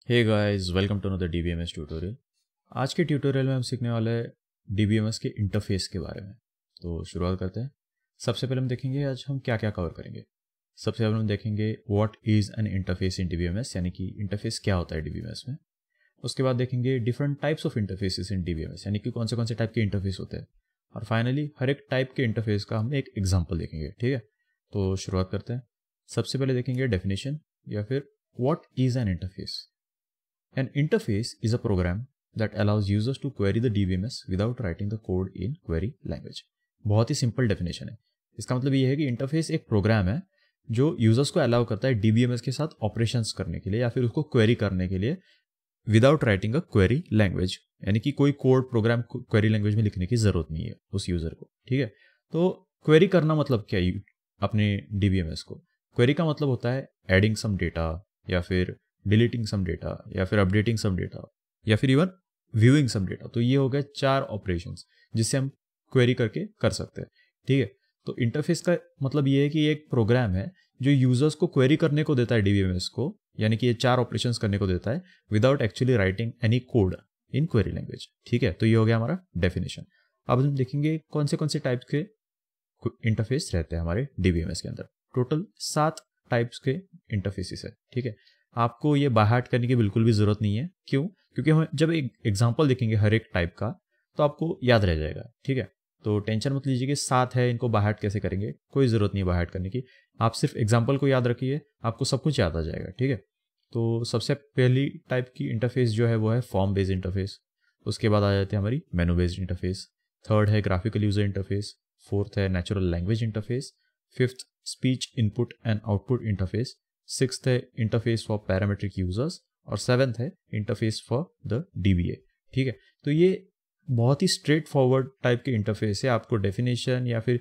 Hey guys, welcome to another DBMS tutorial. आज के tutorial में हम सीखने वाले हैं डीबीएमएस के इंटरफेस के बारे में। तो शुरुआत करते हैं। सबसे पहले हम देखेंगे आज हम क्या क्या कवर करेंगे। सबसे पहले हम देखेंगे what is an interface in DBMS, यानी कि इंटरफेस क्या होता है डीबीएमएस में। उसके बाद देखेंगे different types of interfaces in DBMS, यानी कि कौन से टाइप के इंटरफेस होते हैं। और फाइनली हर एक टाइप के इंटरफेस का हम एक एग्जाम्पल देखेंगे। ठीक है, तो शुरुआत करते हैं। सबसे पहले देखेंगे डेफिनेशन या फिर what is an interface. An interface is a program that allows users to query the DBMS without writing the code in query language। बहुत ही सिंपल डेफिनेशन है। इसका मतलब ये है कि इंटरफेस एक प्रोग्राम है जो यूजर्स को अलाउ करता है DBMS के साथ ऑपरेशंस करने के लिए या फिर उसको क्वेरी करने के लिए without writing a query language, यानी कि कोई कोड प्रोग्राम क्वेरी लैंग्वेज में लिखने की जरूरत नहीं है उस यूजर को। ठीक है, तो क्वेरी करना मतलब क्या है अपने DBMS को? क्वेरी का मतलब होता है एडिंग सम डेटा या फिर डिलीटिंग सम डेटा या फिर अपडेटिंग सम डेटा या फिर इवन व्यूइंग सम डेटा। तो ये हो गए 4 ऑपरेशंस जिससे हम क्वेरी करके कर सकते हैं। ठीक है, तो इंटरफेस का मतलब ये है कि ये एक प्रोग्राम है जो यूजर्स को क्वेरी करने को देता है DBMS को, यानी कि ये 4 ऑपरेशंस करने को देता है without actually writing any code in query language. ठीक है, तो ये हो गया हमारा डेफिनेशन। अब हम देखेंगे कौन से टाइप के इंटरफेस रहते हैं हमारे DBMS के अंदर। टोटल 7 टाइप्स के इंटरफेसेस है। ठीक है, आपको ये बायहार्ट करने की बिल्कुल भी जरूरत नहीं है। क्यों? क्योंकि हम जब एक एग्जांपल देखेंगे हर एक टाइप का तो आपको याद रह जाएगा। ठीक है, तो टेंशन मत लीजिए कि 7 है, इनको बायहार्ट कैसे करेंगे, कोई जरूरत नहीं है बायहार्ट करने की। आप सिर्फ एग्जाम्पल को याद रखिए, आपको सब कुछ याद आ जाएगा। ठीक है, तो सबसे पहली टाइप की इंटरफेस जो है वो है फॉर्म बेस्ड इंटरफेस। उसके बाद आ जाती है हमारी मेनू बेस्ड इंटरफेस। थर्ड है ग्राफिकल यूजर इंटरफेस। फोर्थ है natural language interface. Fifth speech input and output interface. Sixth है इंटरफेस फॉर पैरामेट्रिक यूजर्स। और सेवेंथ है इंटरफेस फॉर द DBA। ठीक है, तो ये बहुत ही स्ट्रेट फॉरवर्ड टाइप के इंटरफेस है। आपको डेफिनेशन या फिर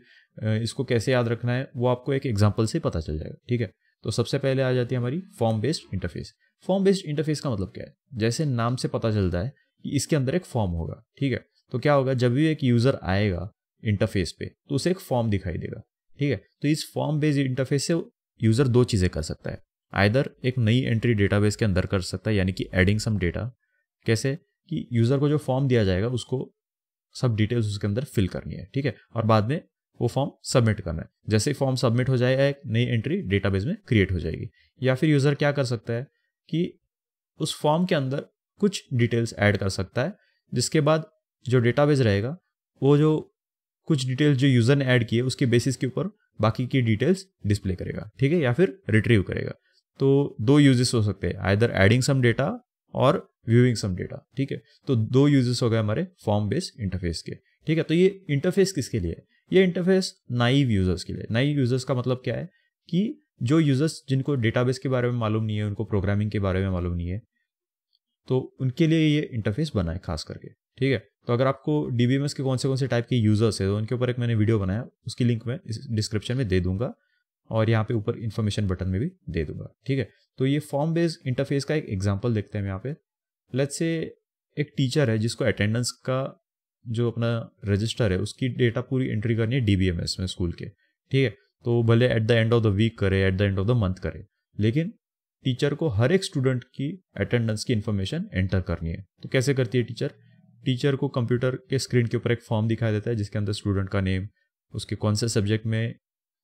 इसको कैसे याद रखना है वो आपको एक एग्जांपल से पता चल जाएगा। ठीक है, तो सबसे पहले आ जाती है हमारी form based interface. Form based interface का मतलब क्या है? जैसे नाम से पता चलता है कि इसके अंदर एक फॉर्म होगा। ठीक है, तो क्या होगा, जब भी एक यूजर आएगा इंटरफेस पे तो उसे एक फॉर्म दिखाई देगा। ठीक है, तो इस फॉर्म बेस्ड इंटरफेस से यूजर 2 चीजें कर सकता है। आइदर एक नई एंट्री डेटाबेस के अंदर कर सकता है, यानी कि एडिंग सम डेटा। कैसे? कि यूजर को जो फॉर्म दिया जाएगा उसको सब डिटेल्स उसके अंदर फिल करनी है। ठीक है, और बाद में वो फॉर्म सबमिट करना है। जैसे ही फॉर्म सबमिट हो जाएगा एक नई एंट्री डेटाबेस में क्रिएट हो जाएगी। या फिर यूजर क्या कर सकता है कि उस फॉर्म के अंदर कुछ डिटेल्स ऐड कर सकता है, जिसके बाद जो डेटाबेस रहेगा वो जो कुछ डिटेल्स जो यूजर ने ऐड किए उसके बेसिस के ऊपर बाकी की डिटेल्स डिस्प्ले करेगा। ठीक है, या फिर रिट्रीव करेगा। तो 2 यूजेस हो सकते हैं, आइदर एडिंग सम डेटा और व्यूइंग सम डेटा। ठीक है, तो 2 यूजेस हो गए हमारे फॉर्म बेस्ड इंटरफेस के। ठीक है, तो ये इंटरफेस किसके लिए है? ये इंटरफेस नाइव यूजर्स के लिए। नाइव यूजर्स का मतलब क्या है कि जो यूजर्स जिनको डेटाबेस के बारे में मालूम नहीं है, उनको प्रोग्रामिंग के बारे में मालूम नहीं है, तो उनके लिए ये इंटरफेस बना है खास करके। ठीक है, तो अगर आपको DBMS के कौन से टाइप के यूजर्स है तो उनके ऊपर एक मैंने वीडियो बनाया, उसकी लिंक मैं इस डिस्क्रिप्शन में दे दूंगा और यहाँ पे ऊपर इन्फॉर्मेशन बटन में भी दे दूंगा। ठीक है, तो ये फॉर्म बेस्ड इंटरफेस का एक एग्जांपल देखते हैं यहाँ पे। लेट्स से एक टीचर है जिसको अटेंडेंस का जो अपना रजिस्टर है उसकी डेटा पूरी एंट्री करनी है DBMS में स्कूल के। ठीक है, तो भले at the end of the week करे, at the end of the month करे, लेकिन टीचर को हर एक स्टूडेंट की अटेंडेंस की इन्फॉर्मेशन एंटर करनी है। तो कैसे करती है टीचर? टीचर को कंप्यूटर के स्क्रीन के ऊपर एक फॉर्म दिखाई देता है जिसके अंदर स्टूडेंट का नेम, उसके कौन से सब्जेक्ट में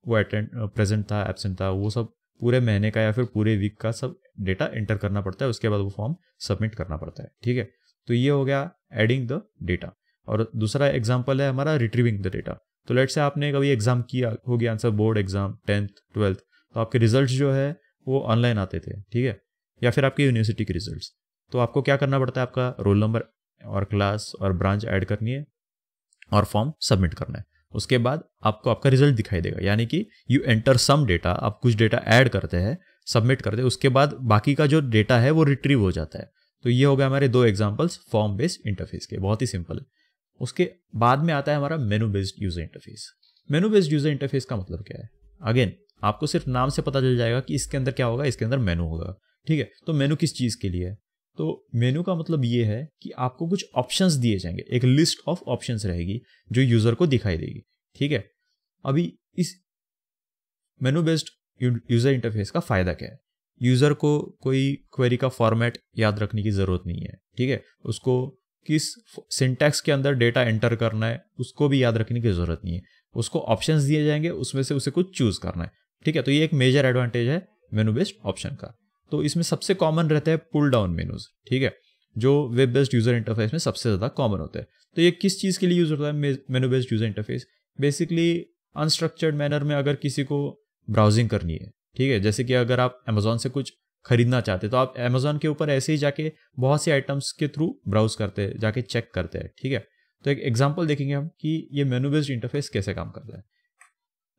वो प्रेजेंट था, एब्सेंट था, वो सब पूरे महीने का या फिर पूरे वीक का सब डेटा एंटर करना पड़ता है। उसके बाद वो फॉर्म सबमिट करना पड़ता है। ठीक है, तो ये हो गया एडिंग द डेटा। और दूसरा एग्जाम्पल है हमारा रिट्रीविंग द डेटा। तो लेट से आपने कभी एग्जाम किया हो गया, answer board exam 10th 12th, तो आपके रिजल्ट जो है वो ऑनलाइन आते थे। ठीक है, या फिर आपके यूनिवर्सिटी के रिजल्ट्स। तो आपको क्या करना पड़ता है, आपका रोल नंबर और क्लास और ब्रांच ऐड करनी है और फॉर्म सबमिट करना है। उसके बाद आपको आपका रिजल्ट दिखाई देगा, यानी कि यू एंटर सम डेटा, आप कुछ डेटा ऐड करते हैं, सबमिट करते हैं, उसके बाद बाकी का जो डेटा है वो रिट्रीव हो जाता है। तो ये हो गया हमारे 2 एग्जांपल्स फॉर्म बेस्ड इंटरफेस के, बहुत ही सिंपल है। उसके बाद में आता है हमारा मेनू बेस्ड यूजर इंटरफेस। मेनू बेस्ड यूजर इंटरफेस का मतलब क्या है? अगेन आपको सिर्फ नाम से पता चल जाएगा कि इसके अंदर क्या होगा, इसके अंदर मेनू होगा। ठीक है, तो मेनू किस चीज के लिए है? तो मेनू का मतलब ये है कि आपको कुछ ऑप्शंस दिए जाएंगे, एक लिस्ट ऑफ ऑप्शंस रहेगी जो यूजर को दिखाई देगी। ठीक है, अभी इस मेनू बेस्ड यूजर इंटरफेस का फायदा क्या है? यूज़र को कोई क्वेरी का फॉर्मेट याद रखने की ज़रूरत नहीं है, ठीक है। उसको किस सिंटैक्स के अंदर डेटा एंटर करना है उसको भी याद रखने की ज़रूरत नहीं है। उसको ऑप्शंस दिए जाएंगे, उसमें से उसे कुछ चूज़ करना है, ठीक है। तो ये एक मेजर एडवांटेज है मेनू बेस्ड ऑप्शन का। तो इसमें सबसे कॉमन रहता है पुल डाउन मेनूज, ठीक है, जो वेब बेस्ड यूज़र इंटरफेस में सबसे ज़्यादा कॉमन होता है। तो ये किस चीज़ के लिए यूज़ होता है menu based user interface? Basically unstructured manner में अगर किसी को ब्राउजिंग करनी है, ठीक है, जैसे कि अगर आप अमेजोन से कुछ खरीदना चाहते हैं तो आप अमेजोन के ऊपर ऐसे ही जाके बहुत से आइटम्स के थ्रू ब्राउज करते हैं, जाके चेक करते हैं, ठीक है। तो एक एग्जांपल देखेंगे हम कि ये मेनू बेस्ड इंटरफेस कैसे काम करता है।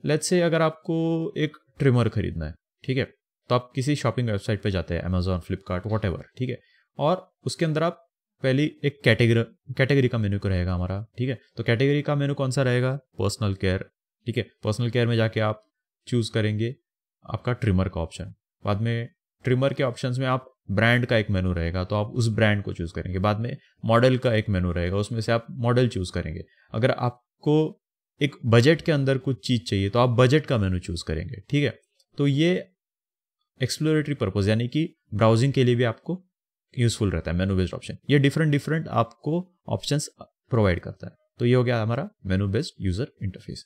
लेट्स से अगर आपको एक ट्रिमर खरीदना है, ठीक है, तो आप किसी शॉपिंग वेबसाइट पे जाते हैं, अमेजोन, फ्लिपकार्ट, वॉटएवर, ठीक है, और उसके अंदर आप पहली एक कैटेगरी का मेनू रहेगा हमारा, ठीक है। तो कैटेगरी का मेनू कौन सा रहेगा? पर्सनल केयर, ठीक है। पर्सनल केयर में जाके आप चूज करेंगे आपका ट्रिमर का ऑप्शन। बाद में ट्रिमर के ऑप्शंस में आप ब्रांड का एक मेनू रहेगा, तो आप उस ब्रांड को चूज करेंगे। बाद में मॉडल का एक मेनू रहेगा, उसमें से आप मॉडल चूज करेंगे। अगर आपको एक बजट के अंदर कुछ चीज चाहिए तो आप बजट का मेनू चूज करेंगे, ठीक है। तो ये एक्सप्लोरेटरी पर्पज यानी कि ब्राउजिंग के लिए भी आपको यूजफुल रहता है मेनू बेस्ड ऑप्शन। ये डिफरेंट आपको ऑप्शंस प्रोवाइड करता है। तो ये हो गया हमारा menu based user interface.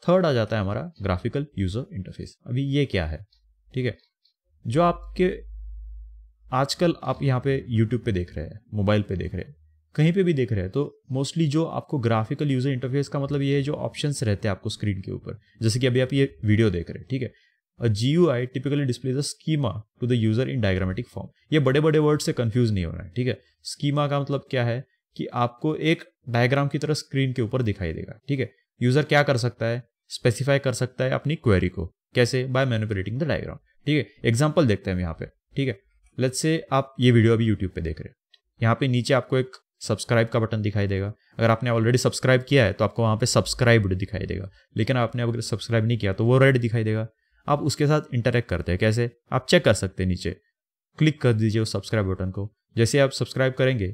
Third आ जाता है हमारा ग्राफिकल यूजर इंटरफेस। अभी ये क्या है, ठीक है, जो आपके आजकल आप यहाँ पे यूट्यूब पे देख रहे हैं, मोबाइल पे देख रहे हैं, कहीं पे भी देख रहे हैं, तो मोस्टली जो आपको ग्राफिकल यूजर इंटरफेस का मतलब ये है जो ऑप्शंस रहते हैं आपको स्क्रीन के ऊपर, जैसे कि अभी आप ये वीडियो देख रहे हैं, ठीक है। A GUI typically displays a schema to the user in diagrammatic form। ये बड़े बड़े वर्ड से कंफ्यूज नहीं होना है, ठीक है। स्कीमा का मतलब क्या है कि आपको एक डायग्राम की तरह स्क्रीन के ऊपर दिखाई देगा, ठीक है। यूजर क्या कर सकता है? स्पेसिफाई कर सकता है अपनी क्वेरी को, कैसे? बाय मैनिपुलेटिंग द डायग्राम, ठीक है। एग्जांपल देखते हैं यहाँ पे, ठीक है। लेट्स से आप ये वीडियो अभी यूट्यूब पे देख रहे हैं, यहाँ पे नीचे आपको एक सब्सक्राइब का बटन दिखाई देगा। अगर आपने ऑलरेडी सब्सक्राइब किया है तो आपको वहाँ पे सब्सक्राइब्ड दिखाई देगा, लेकिन आपने अगर सब्सक्राइब नहीं किया तो वो रेड दिखाई देगा। आप उसके साथ इंटरेक्ट करते हैं कैसे? आप चेक कर सकते हैं, नीचे क्लिक कर दीजिए उस सब्सक्राइब बटन को। जैसे आप सब्सक्राइब करेंगे,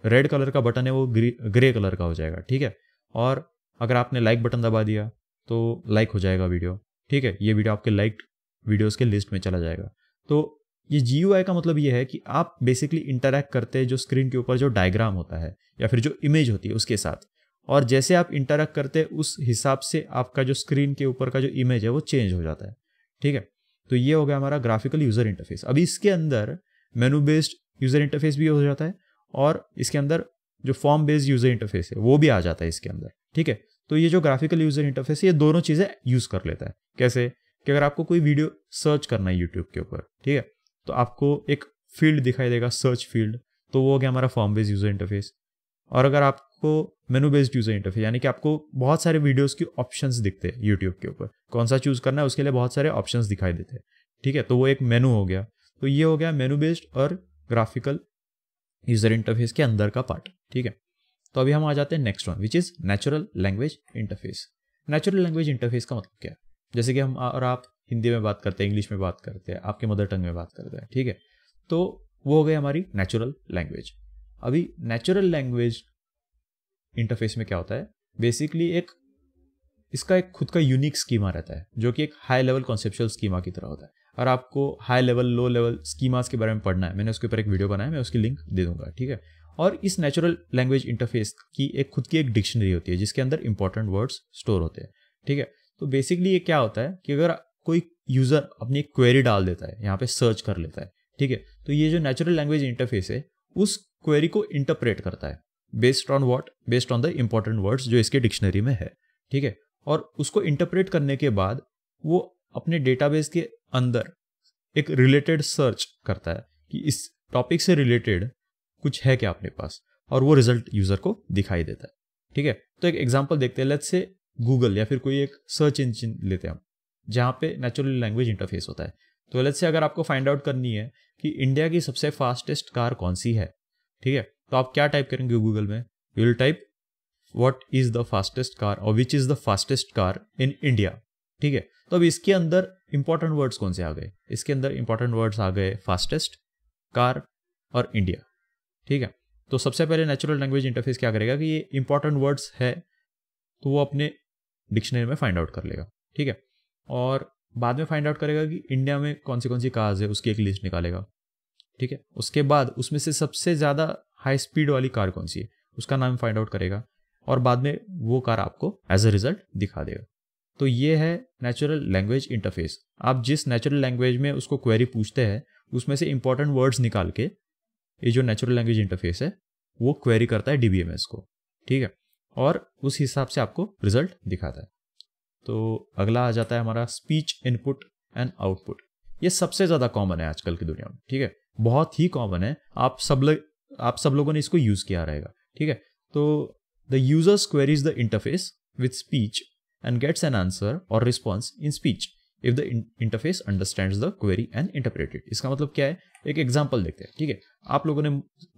रेड कलर का बटन है वो ग्रे कलर का हो जाएगा, ठीक है। और अगर आपने लाइक बटन दबा दिया तो लाइक हो जाएगा वीडियो, ठीक है। ये वीडियो आपके लाइक वीडियोस के लिस्ट में चला जाएगा। तो ये GUI का मतलब ये है कि आप बेसिकली इंटरेक्ट करते हैं जो स्क्रीन के ऊपर जो डायग्राम होता है या फिर जो इमेज होती है उसके साथ, और जैसे आप इंटरेक्ट करते हैं उस हिसाब से आपका जो स्क्रीन के ऊपर का जो इमेज है वो चेंज हो जाता है, ठीक है। तो ये हो गया हमारा ग्राफिकल यूजर इंटरफेस। अभी इसके अंदर मेनू बेस्ड यूजर इंटरफेस भी हो जाता है और इसके अंदर जो फॉर्म बेस्ड यूजर इंटरफेस है वो भी आ जाता है इसके अंदर, ठीक है। तो ये जो ग्राफिकल यूजर इंटरफेस है ये दोनों चीजें यूज कर लेता है। कैसे? कि अगर आपको कोई वीडियो सर्च करना है यूट्यूब के ऊपर, ठीक है, तो आपको एक फील्ड दिखाई देगा, सर्च फील्ड, तो वो हो गया हमारा फॉर्म बेस्ड यूजर इंटरफेस। और अगर आपको मेनू बेस्ड यूजर इंटरफेस यानी कि आपको बहुत सारे वीडियोस के ऑप्शंस दिखते हैं यूट्यूब के ऊपर, कौन सा चूज करना है उसके लिए बहुत सारे ऑप्शंस दिखाई देते हैं, ठीक है, तो वो एक मेनू हो गया। तो ये हो गया मेनू बेस्ड और ग्राफिकल यूजर इंटरफेस के अंदर का पार्ट, ठीक है। तो अभी हम आ जाते हैं next one, which is natural language interface. Natural language interface का मतलब क्या है? जैसे कि हम और आप हिंदी में बात करते हैं, इंग्लिश में बात करते हैं, आपके मदर टंग में बात करते हैं, ठीक है, तो वो हो गई हमारी नेचुरल लैंग्वेज। अभी नेचुरल लैंग्वेज इंटरफेस में क्या होता है? बेसिकली इसका एक खुद का यूनिक स्कीमा रहता है जो कि एक हाई लेवल कॉन्सेप्चुअल स्कीमा की तरह होता है। और आपको high level, low level schemas के बारे में पढ़ना है, मैंने उसके ऊपर एक वीडियो बनाया, मैं उसकी लिंक दे दूंगा, ठीक है। और इस नेचुरल लैंग्वेज इंटरफेस की एक खुद की एक डिक्शनरी होती है जिसके अंदर इंपॉर्टेंट वर्ड्स स्टोर होते हैं, ठीक है। तो बेसिकली ये क्या होता है कि अगर कोई यूजर अपनी एक क्वेरी डाल देता है, यहाँ पे सर्च कर लेता है, ठीक है, तो ये जो नेचुरल लैंग्वेज इंटरफेस है उस क्वेरी को इंटरप्रेट करता है based on what? Based on the important words जो इसके डिक्शनरी में है, ठीक है। और उसको इंटरप्रेट करने के बाद वो अपने डेटाबेस के अंदर एक रिलेटेड सर्च करता है कि इस टॉपिक से रिलेटेड कुछ है क्या अपने पास, और वो रिजल्ट यूजर को दिखाई देता है, ठीक है। तो एक एग्जांपल देखते हैं, लेट्स से गूगल या फिर कोई एक सर्च इंजन लेते हैं हम जहाँ पे नेचुरल लैंग्वेज इंटरफेस होता है। तो लेट्स से अगर आपको फाइंड आउट करनी है कि इंडिया की सबसे फास्टेस्ट कार कौन सी है, ठीक है, तो आप क्या टाइप करेंगे गूगल में? You will type what is the fastest car और which is the fastest car in India, ठीक है। तो अब इसके अंदर इंपॉर्टेंट वर्ड्स कौन से आ गए? इसके अंदर इंपॉर्टेंट वर्ड्स आ गए फास्टेस्ट, कार और इंडिया, ठीक है। तो सबसे पहले नेचुरल लैंग्वेज इंटरफेस क्या करेगा कि ये इंपॉर्टेंट वर्ड्स है तो वो अपने डिक्शनरी में फाइंड आउट कर लेगा, ठीक है। और बाद में फाइंड आउट करेगा कि इंडिया में कौन सी कार्स है, उसकी एक लिस्ट निकालेगा, ठीक है। उसके बाद उसमें से सबसे ज़्यादा हाई स्पीड वाली कार कौन सी है उसका नाम फाइंड आउट करेगा, और बाद में वो कार आपको एज अ रिजल्ट दिखा देगा। तो ये है नेचुरल लैंग्वेज इंटरफेस। आप जिस नेचुरल लैंग्वेज में उसको क्वेरी पूछते हैं उसमें से इंपॉर्टेंट वर्ड्स निकाल के ये जो नेचुरल लैंग्वेज इंटरफेस है वो क्वेरी करता है डीबीएमएस को, ठीक है, और उस हिसाब से आपको रिजल्ट दिखाता है। तो अगला आ जाता है हमारा स्पीच इनपुट एंड आउटपुट। ये सबसे ज़्यादा कॉमन है आजकल की दुनिया में, ठीक है, बहुत ही कॉमन है। आप सब लोगों ने इसको यूज़ किया रहेगा, ठीक है। तो the users queries the interface with speech and gets an answer or response in speech if the interface understands the query and interpret it। इसका मतलब क्या है, एक एग्जांपल देखते हैं, ठीक है। आप लोगों ने,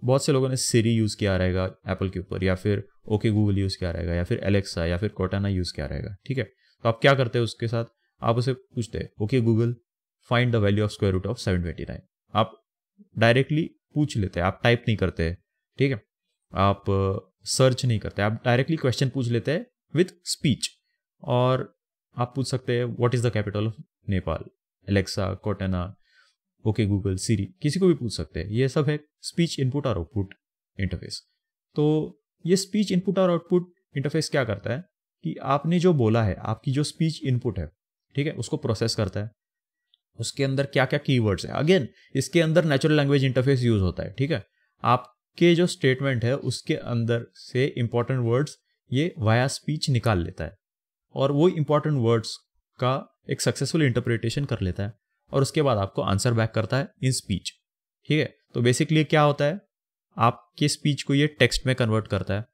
बहुत से लोगों ने सिरी यूज़ किया रहेगा एप्पल के ऊपर, या फिर ओके गूगल यूज़ किया रहेगा, या फिर एलेक्सा या फिर कोर्टाना यूज़ किया रहेगा, ठीक है। तो आप क्या करते हैं उसके साथ, आप उसे पूछते हैं okay Google find the value of square root of 729। आप डायरेक्टली पूछ लेते हैं, आप टाइप नहीं करते, ठीक है, आप सर्च नहीं करते, आप डायरेक्टली क्वेश्चन पूछ लेते हैं विथ स्पीच। और आप पूछ सकते हैं what is the capital of Nepal, Alexa, Cortana, okay Google, Siri, किसी को भी पूछ सकते हैं। ये सब है स्पीच इनपुट और आउटपुट इंटरफेस। तो ये स्पीच इनपुट और आउटपुट इंटरफेस क्या करता है कि आपने जो बोला है, आपकी जो स्पीच इनपुट है, ठीक है, उसको प्रोसेस करता है। उसके अंदर क्या क्या कीवर्ड्स है, अगेन इसके अंदर नेचुरल लैंग्वेज इंटरफेस यूज होता है, ठीक है। आपके जो स्टेटमेंट है उसके अंदर से इंपॉर्टेंट वर्ड्स ये वाया स्पीच निकाल लेता है, और वो इंपॉर्टेंट वर्ड्स का एक सक्सेसफुल इंटरप्रिटेशन कर लेता है, और उसके बाद आपको आंसर बैक करता है इन स्पीच, ठीक है। तो बेसिकली क्या होता है, आपके स्पीच को ये टेक्स्ट में कन्वर्ट करता है,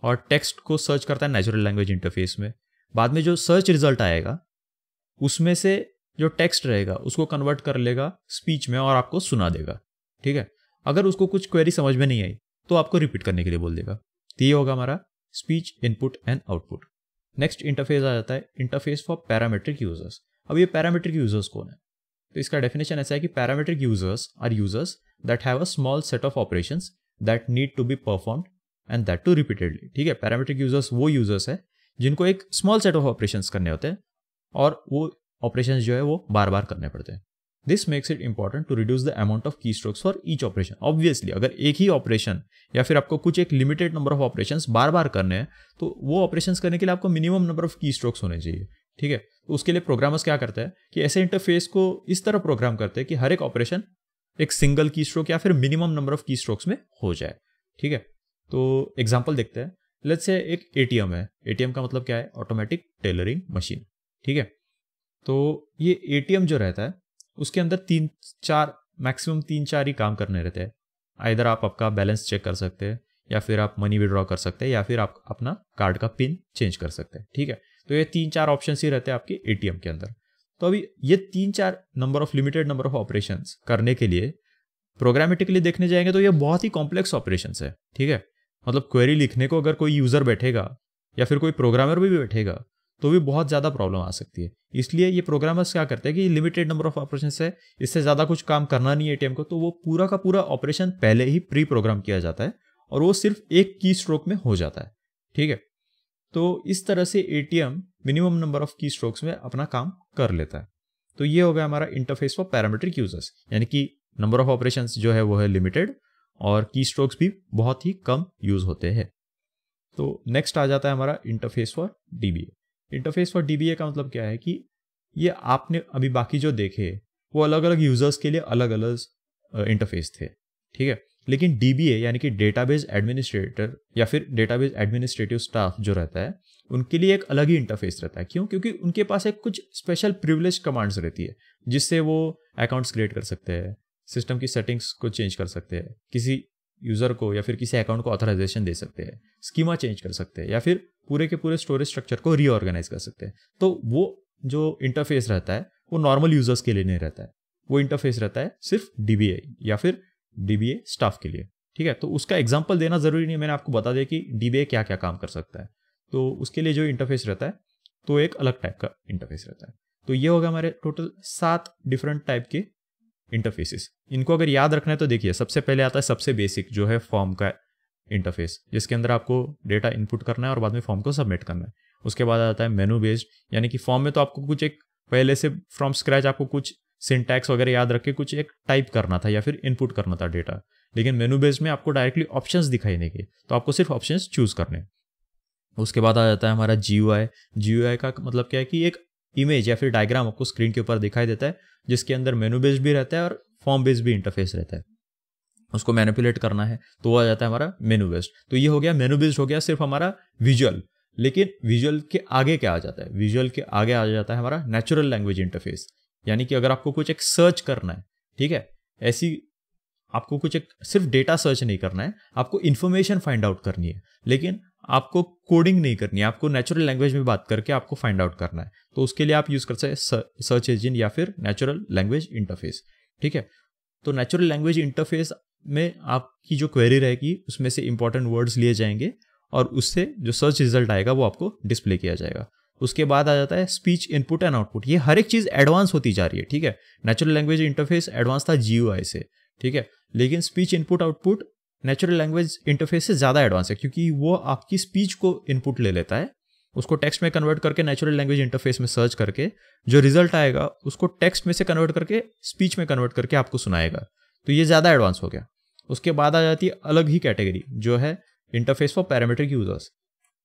और टेक्स्ट को सर्च करता है नेचुरल लैंग्वेज इंटरफेस में। बाद में जो सर्च रिजल्ट आएगा उसमें से जो टेक्स्ट रहेगा उसको कन्वर्ट कर लेगा स्पीच में और आपको सुना देगा, ठीक है। अगर उसको कुछ क्वेरी समझ में नहीं आई तो आपको रिपीट करने के लिए बोल देगा। तो ये होगा हमारा speech input and output. Next interface आ जाता है इंटरफेस फॉर पैरामीट्रिक यूजर्स। अब ये पैरामीट्रिक यूजर्स कौन है, तो इसका डेफिनेशन ऐसा है कि parametric users are users that have a small set of operations that need to be performed and that too repeatedly, ठीक है। पैरामीट्रिक यूजर्स वो यूजर्स है जिनको एक स्मॉल सेट ऑफ ऑपरेशंस करने होते हैं, और वो ऑपरेशंस जो है वो बार बार करने पड़ते हैं। This makes it important to reduce the amount of key strokes for each operation. Obviously अगर एक ही ऑपरेशन या फिर आपको कुछ एक लिमिटेड नंबर ऑफ ऑपरेशंस बार बार करने हैं तो वो ऑपरेशंस करने के लिए आपको minimum number of key strokes होने चाहिए, ठीक है। तो उसके लिए प्रोग्रामर्स क्या करते हैं कि ऐसे इंटरफेस को इस तरह प्रोग्राम करते हैं कि हर एक ऑपरेशन एक सिंगल की स्ट्रोक या फिर minimum number of key strokes में हो जाए, ठीक है। तो एग्जाम्पल देखते हैं। लेट्स से एक एटीएम है। एटीएम का मतलब क्या है, ऑटोमेटिक टेलरिंग मशीन, ठीक है। तो ये एटीएम जो रहता है उसके अंदर मैक्सिमम 3-4 ही काम करने रहते हैं। आइदर आप आपका बैलेंस चेक कर सकते हैं, या फिर आप मनी विड्रॉ कर सकते हैं, या फिर आप अपना कार्ड का पिन चेंज कर सकते हैं, ठीक है। तो ये 3-4 ऑप्शन ही रहते हैं आपके एटीएम के अंदर। तो अभी ये 3-4 लिमिटेड नंबर ऑफ ऑपरेशंस करने के लिए प्रोग्रामेटिकली देखने जाएंगे तो ये बहुत ही कॉम्प्लेक्स ऑपरेशंस है, ठीक है। मतलब क्वेरी लिखने को अगर कोई यूजर बैठेगा या फिर कोई प्रोग्रामर भी बैठेगा तो भी बहुत ज़्यादा प्रॉब्लम आ सकती है। इसलिए ये प्रोग्रामर्स क्या करते हैं कि लिमिटेड नंबर ऑफ ऑपरेशंस है, इससे ज़्यादा कुछ काम करना नहीं है एटीएम को, तो वो पूरा का पूरा ऑपरेशन पहले ही प्री प्रोग्राम किया जाता है और वो सिर्फ एक की स्ट्रोक में हो जाता है, ठीक है। तो इस तरह से ATM minimum number of key strokes में अपना काम कर लेता है। तो ये हो गया हमारा इंटरफेस फॉर पैरामीट्रिक यूजर्स, यानी कि नंबर ऑफ ऑपरेशंस जो है वो है लिमिटेड और की स्ट्रोक्स भी बहुत ही कम यूज होते हैं। तो नेक्स्ट आ जाता है हमारा interface for dBA. Interface for dBA का मतलब क्या है कि ये आपने अभी बाकी जो देखे वो अलग अलग यूजर्स के लिए अलग अलग इंटरफेस थे, ठीक है। लेकिन डीबीए यानी कि डेटाबेस एडमिनिस्ट्रेटर या फिर डेटाबेस एडमिनिस्ट्रेटिव स्टाफ जो रहता है उनके लिए एक अलग ही इंटरफेस रहता है। क्यों? क्योंकि उनके पास एक कुछ स्पेशल प्रिविलेज कमांड्स रहती है जिससे वो अकाउंट्स क्रिएट कर सकते हैं, सिस्टम की सेटिंग्स को चेंज कर सकते हैं, किसी यूजर को या फिर किसी अकाउंट को ऑथराइजेशन दे सकते हैं, स्कीमा चेंज कर सकते हैं, या फिर पूरे के पूरे स्टोरेज स्ट्रक्चर को रीऑर्गेनाइज कर सकते हैं। तो वो जो इंटरफेस रहता है वो नॉर्मल यूजर्स के लिए नहीं रहता है, वो इंटरफेस रहता है सिर्फ डीबीए या फिर डीबीए स्टाफ के लिए, ठीक है। तो उसका एग्जांपल देना जरूरी नहीं है, मैंने आपको बता दिया कि डीबीए क्या क्या काम कर सकता है। तो उसके लिए जो इंटरफेस रहता है तो एक अलग टाइप का इंटरफेस रहता है। तो ये होगा हमारे टोटल 7 डिफरेंट टाइप के इंटरफेसेस। इनको अगर याद रखना है तो देखिए, सबसे पहले आता है सबसे बेसिक जो है फॉर्म का इंटरफेस, जिसके अंदर आपको डेटा इनपुट करना है और बाद में फॉर्म को सबमिट करना है। उसके बाद आता है मेनू बेस्ड, यानी कि फॉर्म में तो आपको कुछ एक पहले से फ्रॉम स्क्रैच आपको कुछ सिंटैक्स वगैरह याद रख के कुछ एक टाइप करना था या फिर इनपुट करना था डेटा। लेकिन मेनू बेस्ड में आपको डायरेक्टली ऑप्शंस दिखाई देंगे, तो आपको सिर्फ ऑप्शंस चूज करने। उसके बाद आ जाता है हमारा GUI। GUI का मतलब क्या है कि एक इमेज या फिर डायग्राम आपको स्क्रीन के ऊपर दिखाई देता है, जिसके अंदर मेनू बेस्ड भी रहता है और फॉर्म बेस्ड भी इंटरफेस रहता है। उसको मैनिपुलेट करना है तो वो आ जाता है हमारा मेनू बेस्ड। तो ये हो गया मेनू बेस्ड, हो गया सिर्फ हमारा विजुअल। लेकिन विजुअल के आगे क्या आ जाता है? विजुअल के आगे आ जाता है हमारा नेचुरल लैंग्वेज इंटरफेस। यानी कि अगर आपको कुछ एक सर्च करना है, ठीक है, ऐसी आपको कुछ एक सिर्फ डेटा सर्च नहीं करना है, आपको इन्फॉर्मेशन फाइंड आउट करनी है, लेकिन आपको कोडिंग नहीं करनी है, आपको नेचुरल लैंग्वेज में बात करके आपको फाइंड आउट करना है। तो उसके लिए आप यूज कर सकते हैं सर्च इंजन या फिर नेचुरल लैंग्वेज इंटरफेस, ठीक है। तो नेचुरल लैंग्वेज इंटरफेस में आपकी जो क्वेरी रहेगी उसमें से इंपॉर्टेंट वर्ड्स लिए जाएंगे और उससे जो सर्च रिजल्ट आएगा वो आपको डिस्प्ले किया जाएगा। उसके बाद आ जाता है स्पीच इनपुट एंड आउटपुट। ये हर एक चीज एडवांस होती जा रही है, ठीक है। नेचुरल लैंग्वेज इंटरफेस एडवांस था GUI से, ठीक है, लेकिन speech input output natural language interface से ज़्यादा एडवांस है, क्योंकि वो आपकी स्पीच को इनपुट ले लेता है, उसको टेक्स्ट में कन्वर्ट करके नेचुरल लैंग्वेज इंटरफेस में सर्च करके जो रिजल्ट आएगा उसको टेक्स्ट में से कन्वर्ट करके स्पीच में कन्वर्ट करके आपको सुनाएगा। तो ये ज़्यादा एडवांस हो गया। उसके बाद आ जाती है अलग ही कैटेगरी, जो है इंटरफेस फॉर पैरामीट्रिक यूजर्स,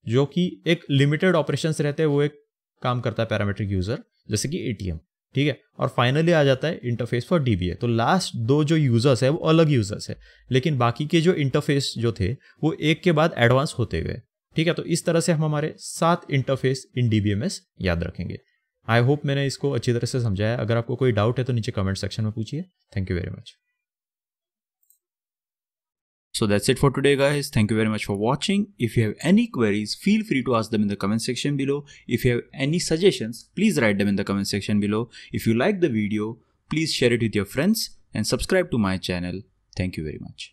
जो कि एक लिमिटेड ऑपरेशंस रहते हैं, वो एक काम करता है पैरामीट्रिक यूजर, जैसे कि ATM, ठीक है। और फाइनली आ जाता है इंटरफेस फॉर DBA। तो लास्ट दो जो यूजर्स है वो अलग यूजर्स है, लेकिन बाकी के जो इंटरफेस जो थे वो एक के बाद एडवांस होते गए, ठीक है। तो इस तरह से हम हमारे 7 इंटरफेस इन DBMS याद रखेंगे। आई होप मैंने इसको अच्छी तरह से समझाया। अगर आपको कोई डाउट है तो नीचे कमेंट सेक्शन में पूछिए। Thank you very much. So that's it for today, guys. Thank you very much for watching. If you have any queries, feel free to ask them in the comment section below. If you have any suggestions, please write them in the comment section below. If you like the video, please share it with your friends and subscribe to my channel. Thank you very much.